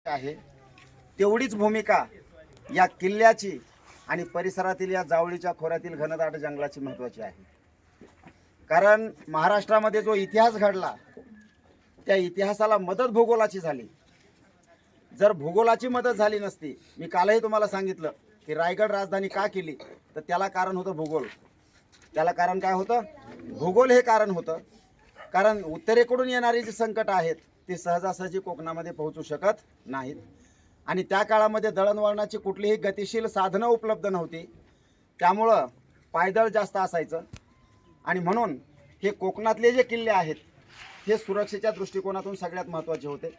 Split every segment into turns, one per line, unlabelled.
आहे तेवढीच भूमिका या किल्ल्याची आणि परिसरातील या जावळीच्या खोऱ्यातील घनदाट जंगलाची महत्त्वाची आहे. कारण महाराष्ट्रामध्ये जो इतिहास घडला त्या इतिहासाला मदत भूगोलाची झाली. जर भूगोलाची मदत झाली नसती, मी कालही तुम्हाला सांगितलं की रायगड राजधानी का केली, तर त्याला कारण होतं भूगोल. त्याला कारण काय होतं? भूगोल हे कारण होतं. कारण उत्तरेकडून येणारी जी संकट आहेत ती सहजासहजी कोकणामध्ये पोहोचू शकत नाहीत. आणि त्या काळामध्ये दळणवळणाची कुठलीही गतिशील साधनं उपलब्ध नव्हती. त्यामुळं पायदळ जास्त असायचं आणि म्हणून हे कोकणातले जे किल्ले आहेत हे सुरक्षेच्या दृष्टिकोनातून सगळ्यात महत्त्वाचे होते.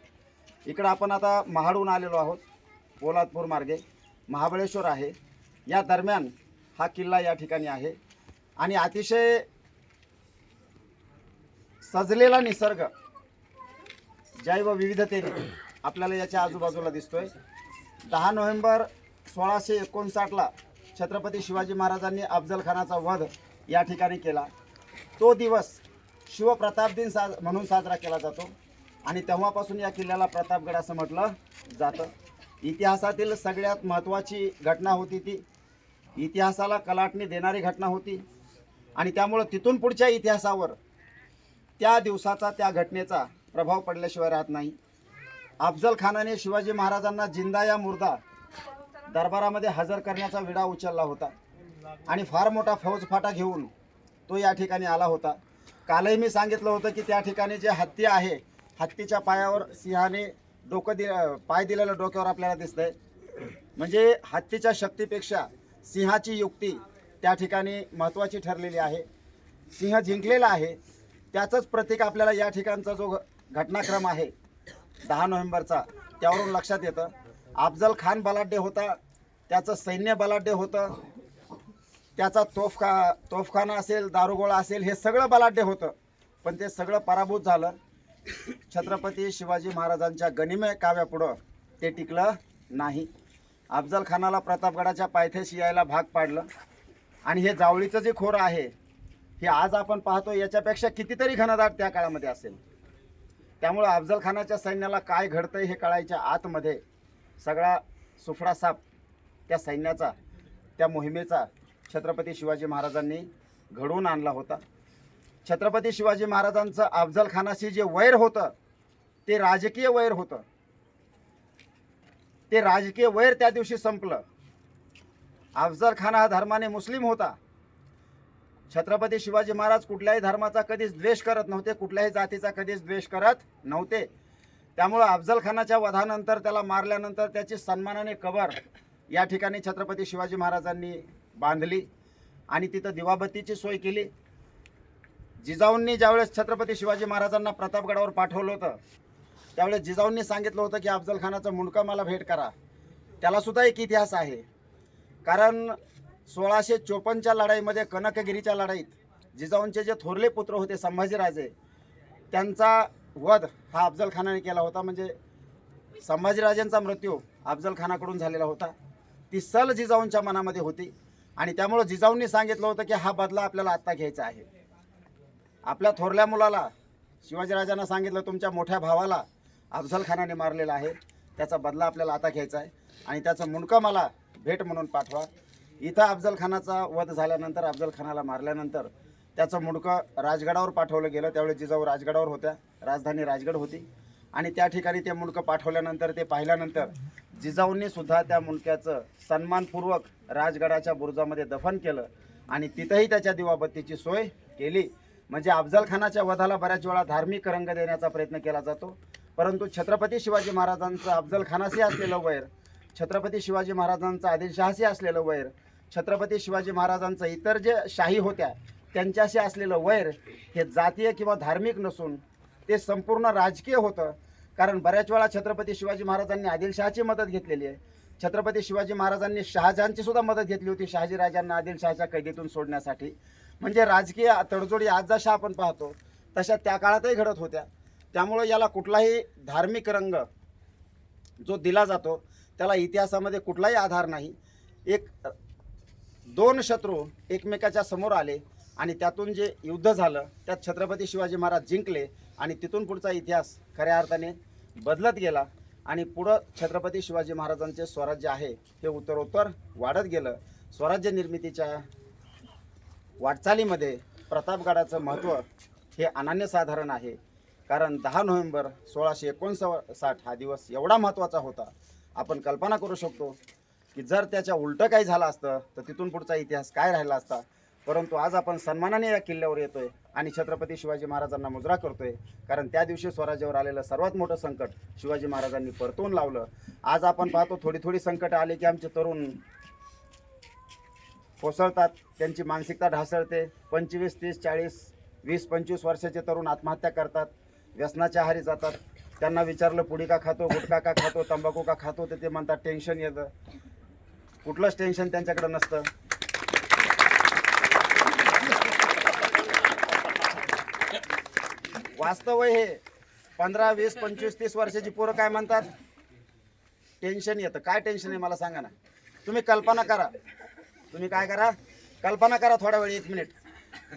इकडं आपण आता महाडहून आलेलो आहोत. पोलादपूर मार्गे महाबळेश्वर आहे. या दरम्यान हा किल्ला या ठिकाणी आहे आणि अतिशय सजलेला निसर्ग जैवविविधतेने आपल्याला याच्या आजूबाजूला दिसतोय. 10 नोव्हेंबर 1659ला छत्रपती शिवाजी महाराजांनी अफजल खानाचा वध या ठिकाणी केला. तो दिवस शिवप्रताप दिन म्हणून साजरा केला जातो आणि तेव्हापासून या किल्ल्याला प्रतापगड असं म्हटलं जातं. इतिहासातील सगळ्यात महत्त्वाची घटना होती ती. इतिहासाला कलाटणी देणारी घटना होती आणि त्यामुळं तिथून पुढच्या इतिहासावर त्या दिवसाचा त्या घटनेचा प्रभाव पडल्याशिवाय राहत नाही. अफजल खानाने शिवाजी महाराजांना जिंदा या मुर्दा दरबारामध्ये हजर करण्याचा विडा उचलला होता आणि फार मोठा फौजफाटा घेऊन तो या ठिकाणी आला होता. कालही मी सांगितलं होतं की त्या ठिकाणी जे हत्ती आहे, हत्तीच्या पायावर सिंहाने पाय दिलेलं डोक्यावर आपल्याला दिसतंय. म्हणजे हत्तीच्या शक्तीपेक्षा सिंहाची युक्ती त्या ठिकाणी महत्त्वाची ठरलेली आहे. सिंह जिंकलेला आहे. त्याचंच प्रतीक आपल्याला या ठिकाणचा जो घटनाक्रम आहे 10 नोव्हेंबरचा त्यावरून लक्षात येतं. अफजल खान बलाढ्य होता, त्याचं सैन्य बलाढ्य होतं, त्याचा तोफखाना असेल, दारुगोळा असेल, हे सगळं बलाढ्य होतं. पण ते सगळं पराभूत झालं. छत्रपती शिवाजी महाराजांच्या गनिमे काव्यापुढं ते टिकलं नाही. अफजल खानाला प्रतापगडाच्या पायथ्याशी यायला भाग पाडलं आणि हे जावळीचं जे खोरं आहे हे आज आपण पाहतो याच्यापेक्षा कितीतरी घनदाट त्या काळामध्ये असेल. त्यामुळं अफजल खानाच्या सैन्याला काय घडतंय हे कळायच्या आतमध्ये सगळा सुफडासाप त्या सैन्याचा, त्या मोहिमेचा छत्रपती शिवाजी महाराजांनी घडवून आणला होता. छत्रपती शिवाजी महाराजांचं अफजल खानाशी जे वैर होतं ते राजकीय वैर होतं. ते राजकीय वैर त्या दिवशी संपलं. अफजल खान हा धर्माने मुस्लिम होता. छत्रपती शिवाजी महाराज कुठल्याही धर्माचा कधीच द्वेष करत नव्हते, कुठल्याही जातीचा कधीच द्वेष करत नव्हते. त्यामुळं अफजल खानाच्या वधानंतर, त्याला मारल्यानंतर त्याची सन्मानाने कबर या ठिकाणी छत्रपती शिवाजी महाराजांनी बांधली आणि तिथं दिवाबत्तीची सोय केली. जिजाऊंनी ज्यावेळेस छत्रपती शिवाजी महाराजांना प्रतापगडावर पाठवलं होतं त्यावेळेस जिजाऊंनी सांगितलं होतं की अफजल खानाचं मुंडकं मला भेट करा. त्यालासुद्धा एक इतिहास आहे. कारण 1654च्या लढाईमध्ये, कनकगिरीच्या लढाईत जिजाऊंचे जे थोरले पुत्र होते संभाजीराजे, त्यांचा वध हा अफजल खानाने केला होता. म्हणजे संभाजीराजेंचा मृत्यू अफजल खानाकडून झालेला होता. ती सल जिजाऊंच्या मनामध्ये होती आणि त्यामुळं जिजाऊंनी सांगितलं होतं की हा बदला आपल्याला आत्ता घ्यायचा आहे. आपल्या थोरल्या मुलाला शिवाजीराजांना सांगितलं तुमच्या मोठ्या भावाला अफजल खानाने मारलेला आहे, त्याचा बदला आपल्याला आता घ्यायचा आहे आणि त्याचं मुंडकं मला भेट म्हणून पाठवा. इथं अफजल खानाचा वध झाल्यानंतर, अफजल खानाला मारल्यानंतर त्याचं मुंडकं राजगडावर पाठवलं गेलं. त्यावेळेस जिजाऊ राजगडावर होत्या, राजधानी राजगड होती आणि त्या ठिकाणी ते मुंडकं पाठवल्यानंतर, ते पाहिल्यानंतर जिजाऊंनी सुद्धा त्या मुंडक्याचं सन्मानपूर्वक राजगडाच्या बुरुजामध्ये दफन केलं आणि तिथंही त्याच्या दिवाबत्तीची सोय केली. म्हणजे अफजल खानाच्या वधाला बऱ्याच वेळा धार्मिक रंग देण्याचा प्रयत्न केला जातो, परंतु छत्रपती शिवाजी महाराजांचं अफजल खानाशी असलेलं वैर, छत्रपती शिवाजी महाराजांचं आदिलशहाशी असलेलं वैर, छत्रपती शिवाजी महाराजांचं इतर जे शाही होत्या त्यांच्याशी असलेलं वैर हे जातीय किंवा धार्मिक नसून ते संपूर्ण राजकीय होतं. कारण बऱ्याच वेळा छत्रपती शिवाजी महाराजांनी आदिलशहाची मदत घेतलेली आहे. छत्रपती शिवाजी महाराजांनी शहाजहानची सुद्धा मदत घेतली होती शहाजीराजांना आदिलशहाच्या कैदेतून सोडण्यासाठी. म्हणजे राजकीय तडजोडी आज जशा आपण पाहतो तशा त्या काळातही घडत होत्या. त्यामुळं याला कुठलाही धार्मिक रंग जो दिला जातो त्याला इतिहासामध्ये कुठलाही आधार नाही. दोन शत्रू एकमेकाच्या समोर आले आणि त्यातून जे युद्ध झालं त्यात छत्रपती शिवाजी महाराज जिंकले आणि तिथून पुढचा इतिहास खऱ्या अर्थाने बदलत गेला आणि पुढं छत्रपती शिवाजी महाराजांचे स्वराज्य आहे हे उत्तरोत्तर वाढत गेलं. स्वराज्य निर्मितीच्या वाटचालीमध्ये प्रतापगडाचं महत्त्व हे अनन्यसाधारण आहे. कारण 10 नोव्हेंबर 1659 हा दिवस एवढा महत्त्वाचा होता. आपण कल्पना करू शकतो की जर त्याच्या उलटं काही झालं असतं तर तिथून पुढचा इतिहास काय राहिला असता. परंतु आज आपण सन्मानाने या किल्ल्यावर येतोय आणि छत्रपती शिवाजी महाराजांना मुजरा करतोय. कारण त्या दिवशी स्वराज्यावर आलेलं सर्वात मोठं संकट शिवाजी महाराजांनी परतवून लावलं. आज आपण पाहतो थोडी थोडी संकट आले की आमचे तरुण कोसळतात, त्यांची मानसिकता ढासळते. 25, 30, 40, 20, 25 वर्षाचे तरुण आत्महत्या करतात, व्यसनाच्या आहारी जातात. त्यांना विचारलं पुडी का खातो, गुटखा का खातो, तंबाखू का खातो, तर ते म्हणतात टेन्शन येतं. कुठलंच टेन्शन त्यांच्याकडे नसतं. वास्तव हे 15, 20, 25, 30 वर्षाची पोरं काय म्हणतात, टेन्शन येतं. काय टेन्शन आहे मला सांगा ना. तुम्ही कल्पना करा, तुम्ही काय करा, कल्पना करा थोडा वेळ, 1 मिनिट,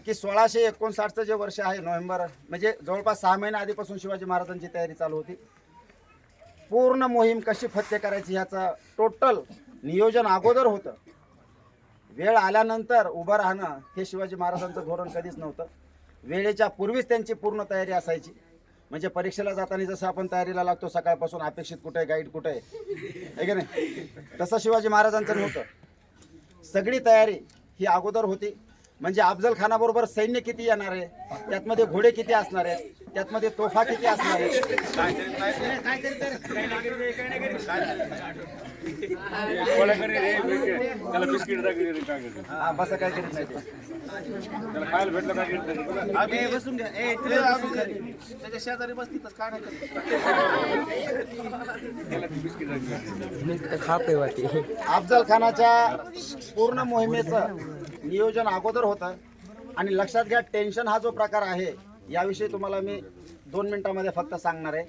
की 1659चं जे वर्ष आहे नोव्हेंबर, म्हणजे जवळपास 6 महिने आधीपासून शिवाजी महाराजांची तयारी चालू होती. पूर्ण मोहीम कशी फत्ते करायची ह्याचं टोटल नियोजन अगोदर होतं. वेळ आल्यानंतर उभं राहणं हे शिवाजी महाराजांचं धोरण कधीच नव्हतं. वेळेच्या पूर्वीच त्यांची पूर्ण तयारी असायची. म्हणजे परीक्षेला जाताना जसं आपण तयारीला लागतो सकाळपासून, अपेक्षित कुठे आहे, गाईड कुठे आहे की नाही, तसं शिवाजी महाराजांचं नव्हतं. सगळी तयारी ही अगोदर होती. म्हणजे अफजल खानाबरोबर सैन्य किती येणार आहे, त्यातमध्ये घोडे किती असणार आहेत, त्यातमध्ये तोफा किती असणार आहे. हा बस काय करीत नाही ते. अफजल खानाच्या पूर्ण मोहिमेचं नियोजन अगोदर होतं. आणि लक्षात घ्या, टेन्शन हा जो प्रकार आहे याविषयी तुम्हाला मी 2 मिनिटांमध्ये फक्त सांगणार आहे.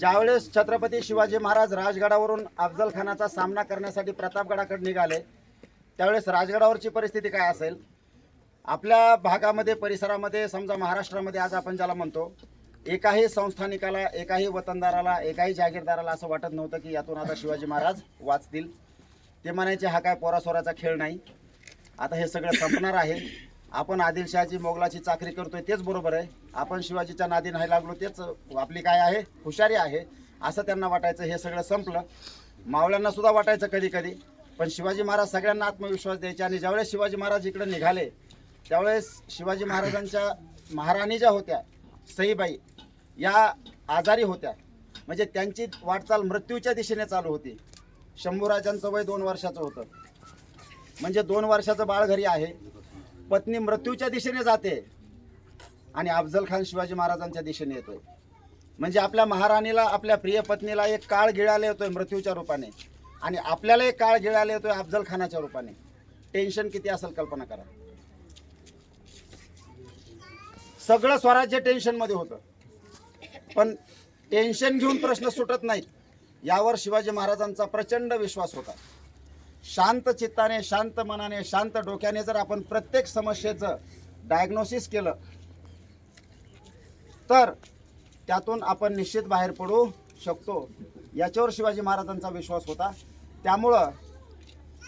ज्यावेळेस छत्रपती शिवाजी महाराज राजगडावरून अफजल खानाचा सामना करण्यासाठी प्रतापगडाकडे निघाले, त्यावेळेस राजगडावरची परिस्थिती काय असेल. आपल्या भागामध्ये, परिसरामध्ये, समजा महाराष्ट्रामध्ये आज आपण ज्याला म्हणतो, एकाही संस्थानिकाला, एकाही वतनदाराला, एकाही जागीरदाराला असं वाटत नव्हतं की यातून आता शिवाजी महाराज वाचतील. ते म्हणायचे हा काय पोरासोराचा खेळ नाही, आता हे सगळं संपणार आहे. आपण आदिलशहाची मोगलाची चाकरी करतोय तेच बरोबर आहे, आपण शिवाजीच्या नादी नाही लागलो तेच आपली काय आहे, हुशारी आहे, असं त्यांना वाटायचं. हे सगळं संपलं. मावळ्यांना सुद्धा वाटायचं कधी कधी. पण शिवाजी महाराज सगळ्यांना आत्मविश्वास द्यायचे. आणि ज्यावेळेस शिवाजी महाराज इकडे निघाले त्यावेळेस शिवाजी महाराजांच्या महाराणी ज्या होत्या सईबाई, या आजारी होत्या. म्हणजे त्यांची वाटचाल मृत्यूच्या दिशेने चालू होती. शंभूराजांचं वय 2 वर्षाचं होतं. म्हणजे 2 वर्षाचं बाळ घरी आहे, पत्नी मृत्यूच्या दिशेने जाते आणि अफजल खान शिवाजी महाराजांच्या दिशेने येतोय. म्हणजे आपल्या महाराणीला, आपल्या प्रिय पत्नीला एक काळ गिळाला येतोय मृत्यूच्या रूपाने, आणि आपल्याला एक काळ गिळाला येतोय अफजल खानाच्या रूपाने. टेन्शन किती असेल कल्पना करा. सगळं स्वराज्य टेन्शनमध्ये होतं. पण टेन्शन घेऊन प्रश्न सुटत नाहीत यावर शिवाजी महाराजांचा प्रचंड विश्वास होता. शांत चित्ताने, शांत मनाने, शांत डोक्याने जर आपण प्रत्येक समस्येचं डायग्नोसिस केलं तर त्यातून आपण निश्चित बाहेर पडू शकतो, याच्यावर शिवाजी महाराजांचा विश्वास होता. त्यामुळं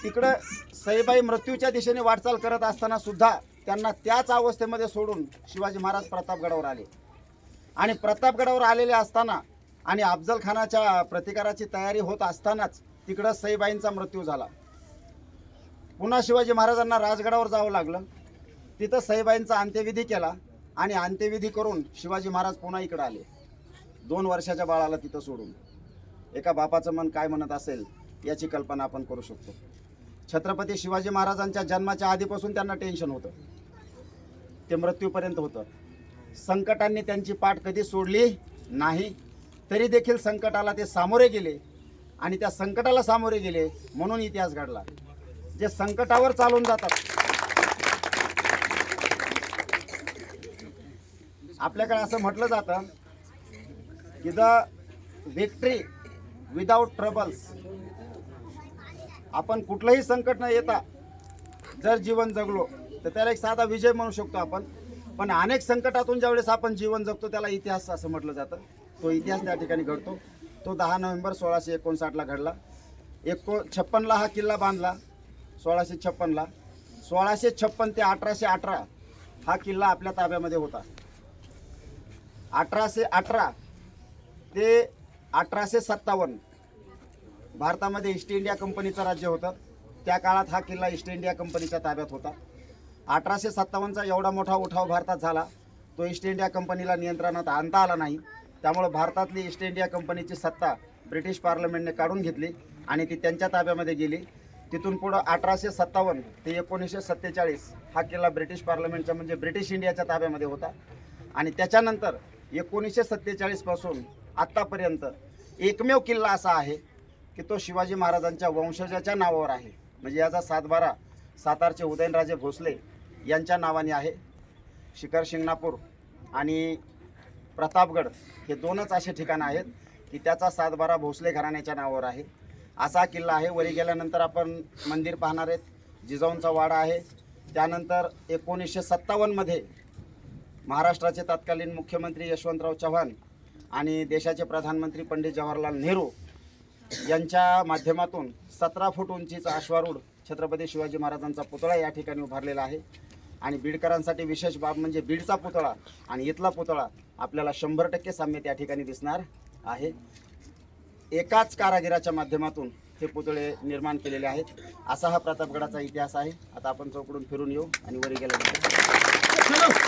तिकडं सईबाई मृत्यूच्या दिशेने वाटचाल करत असताना सुद्धा त्यांना त्याच अवस्थेमध्ये सोडून शिवाजी महाराज प्रतापगडावर आले. आणि प्रतापगडावर आलेले असताना आणि अफजल खानाच्या प्रतिकाराची तयारी होत असतानाच तिकडं सईबाईंचा मृत्यू झाला. पुन्हा शिवाजी महाराजांना राजगडावर जावं लागलं. तिथं सईबाईंचा अंत्यविधी केला आणि अंत्यविधी करून शिवाजी महाराज पुन्हा इकडं आले 2 वर्षाच्या बाळाला तिथं सोडून. एका बापाचं मन काय म्हणत असेल याची कल्पना आपण करू शकतो. छत्रपती शिवाजी महाराजांच्या जन्माच्या आधीपासून त्यांना टेन्शन होतं, ते मृत्यूपर्यंत होतं. संकटांनी त्यांची पाठ कधी सोडली नाही. तरी देखील संकटाला ते सामोरे गेले आणि त्या संकटाला सामोरे गेले म्हणून इतिहास घडला. जे संकटावर चालून जातात, आपल्याकडे असं म्हटलं जातं की द विक्ट्री विदाउट ट्रबल्स. आपण कुठलंही संकट न येता जर जीवन जगलो तर त्याला एक साधा विजय म्हणू शकतो आपण. पण अनेक संकटातून ज्यावेळेस आपण जीवन जगतो त्याला इतिहास असं म्हटलं जातं. तो इतिहास त्या ठिकाणी घडतो. तो 10 नोव्हेंबर 1659ला घडला. 56ला हा किल्ला बांधला, 1656ला. 1656 ते 1818 हा किल्ला आपल्या ताब्यामध्ये होता. 1818 ते 1857 भारतामध्ये ईस्ट इंडिया कंपनीचं राज्य होतं. त्या काळात हा किल्ला ईस्ट इंडिया कंपनीच्या ताब्यात होता. 1857चा एवढा मोठा उठाव भारतात झाला, तो ईस्ट इंडिया कंपनीला नियंत्रणात आणता आला नाही. त्यामुळे भारतातली ईस्ट इंडिया कंपनीची सत्ता ब्रिटिश पार्लमेंटने काढून घेतली आणि ती त्यांच्या ताब्यामध्ये गेली. तिथून पुढं 1857 ते 1947 हा किल्ला ब्रिटिश पार्लमेंटच्या म्हणजे ब्रिटिश इंडियाच्या ताब्यामध्ये होता. आणि त्याच्यानंतर 1947 पासून आत्तापर्यंत एकमेव किल्ला असा आहे की तो शिवाजी महाराजांच्या वंशजाच्या नावावर आहे. म्हणजे याचा सातबारा सातारचे उदयनराजे भोसले यांच्या नावाने आहे. शिखर शिंगणापूर आणि प्रतापगड हे दोनच असे ठिकाणं आहेत की त्याचा सातबारा भोसले घराण्याच्या नावावर आहे. असा किल्ला आहे. वरी गेल्यानंतर आपण मंदिर पाहणार आहेत. जिजाऊंचा वाडा आहे. त्यानंतर 1957मध्ये महाराष्ट्राचे तत्कालीन मुख्यमंत्री यशवंतराव चव्हाण आणि देशाचे प्रधानमंत्री पंडित जवाहरलाल नेहरू यांच्या माध्यमातून 17 फूट उंचीचा अश्वारूढ छत्रपती शिवाजी महाराजांचा पुतळा या ठिकाणी उभारलेला आहे. आणि बीडकरांसाठी विशेष बाब म्हणजे बीडचा पुतळा आणि इथला पुतळा आपल्याला 100% साम्य त्या ठिकाणी दिसणार आहे. एकाच कारागिराच्या माध्यमातून हे पुतळे निर्माण केलेले आहेत. असा हा प्रतापगडाचा इतिहास आहे. आता आपण चौकडून फिरून येऊ आणि वरी गेल्यानंतर